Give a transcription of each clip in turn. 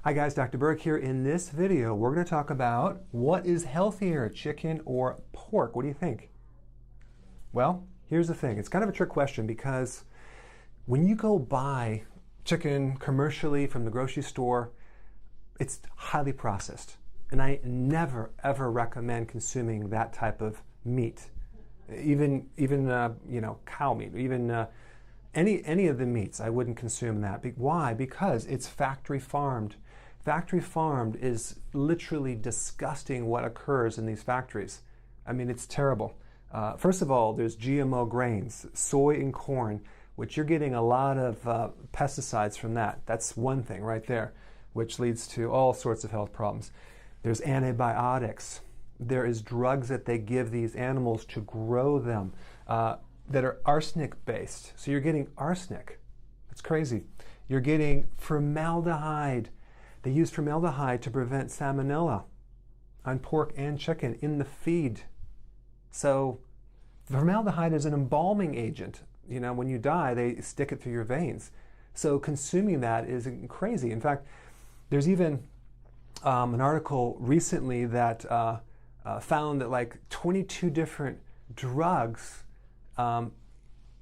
Hi guys, Dr. Berg here. In this video, we're going to talk about what is healthier, chicken or pork. What do you think? Well, here's the thing. It's kind of a trick question because when you go buy chicken commercially from the grocery store, it's highly processed. And I never, ever recommend consuming that type of meat. Even cow meat, even any of the meats, I wouldn't consume that. Why? Because it's factory farmed. Factory farmed is literally disgusting what occurs in these factories. I mean, it's terrible. First of all, there's GMO grains, soy and corn, which you're getting a lot of pesticides from that. That's one thing right there, which leads to all sorts of health problems. There's antibiotics. There is drugs that they give these animals to grow them that are arsenic-based. So you're getting arsenic. That's crazy. You're getting formaldehyde. They use formaldehyde to prevent salmonella on pork and chicken in the feed. So formaldehyde is an embalming agent. You know, when you die, they stick it through your veins. So consuming that is crazy. In fact, there's even an article recently that found that like 22 different drugs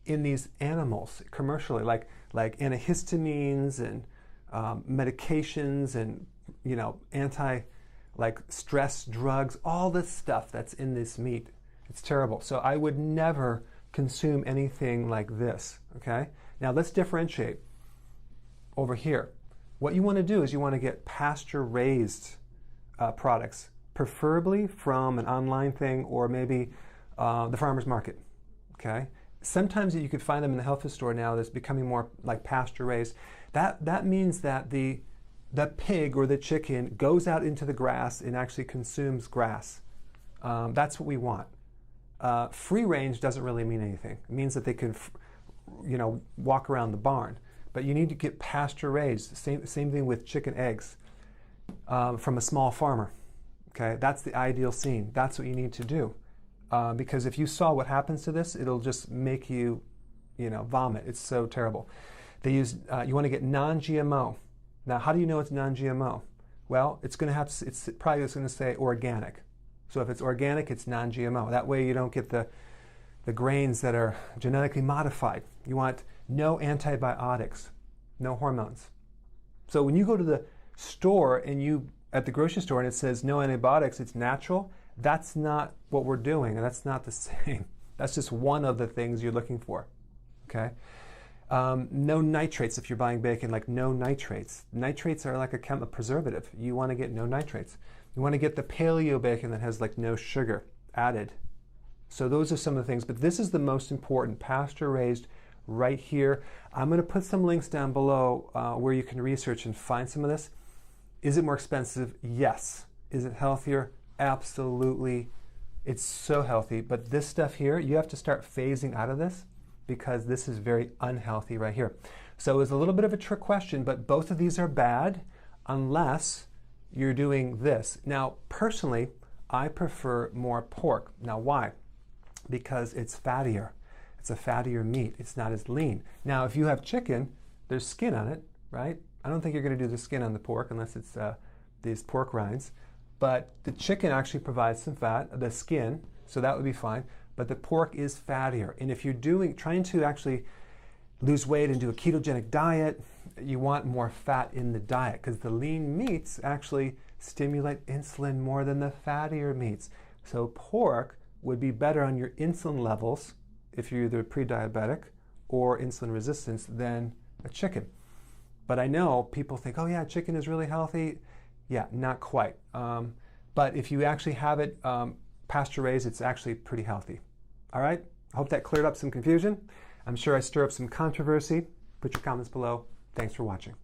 in these animals commercially, like antihistamines and medications and stress drugs, all this stuff that's in this meat. It's terrible. So I would never consume anything like this. Okay. Now let's differentiate over here. What you want to do is you want to get pasture-raised products, preferably from an online thing or maybe the farmer's market. Okay. Sometimes you could find them in the health food store now that's becoming more like pasture-raised. That means that the pig or the chicken goes out into the grass and actually consumes grass. That's what we want. Free range doesn't really mean anything. It means that they can, walk around the barn. But you need to get pasture-raised. Same thing with chicken eggs from a small farmer. Okay, that's the ideal scene. That's what you need to do. Because if you saw what happens to this, it'll just make you, vomit. It's so terrible. They use, you want to get non-GMO. Now, how do you know it's non-GMO? Well, it's probably just going to say organic. So if it's organic, it's non-GMO. That way you don't get the grains that are genetically modified. You want no antibiotics, no hormones. So when you go to the store and at the grocery store and it says no antibiotics, it's natural, that's not what we're doing, and that's not the same. That's just one of the things you're looking for. Okay? No nitrates if you're buying bacon, like no nitrates. Nitrates are like a preservative. You want to get no nitrates. You want to get the paleo bacon that has like no sugar added. So those are some of the things, but this is the most important, pasture-raised right here. I'm going to put some links down below where you can research and find some of this. Is it more expensive? Yes. Is it healthier? Absolutely. It's so healthy, but this stuff here, you have to start phasing out of this because this is very unhealthy right here. So it was a little bit of a trick question, but both of these are bad unless you're doing this. Now, personally, I prefer more pork. Now, why? Because it's fattier. It's a fattier meat. It's not as lean. Now, if you have chicken, there's skin on it, right? I don't think you're going to do the skin on the pork unless it's these pork rinds. But the chicken actually provides some fat, the skin, so that would be fine. But the pork is fattier. And if you're trying to actually lose weight and do a ketogenic diet, you want more fat in the diet because the lean meats actually stimulate insulin more than the fattier meats. So pork would be better on your insulin levels if you're either pre-diabetic or insulin resistance than a chicken. But I know people think, oh yeah, chicken is really healthy. Yeah, not quite. But if you actually have it pasture-raised, it's actually pretty healthy. All right? I hope that cleared up some confusion. I'm sure I stir up some controversy. Put your comments below. Thanks for watching.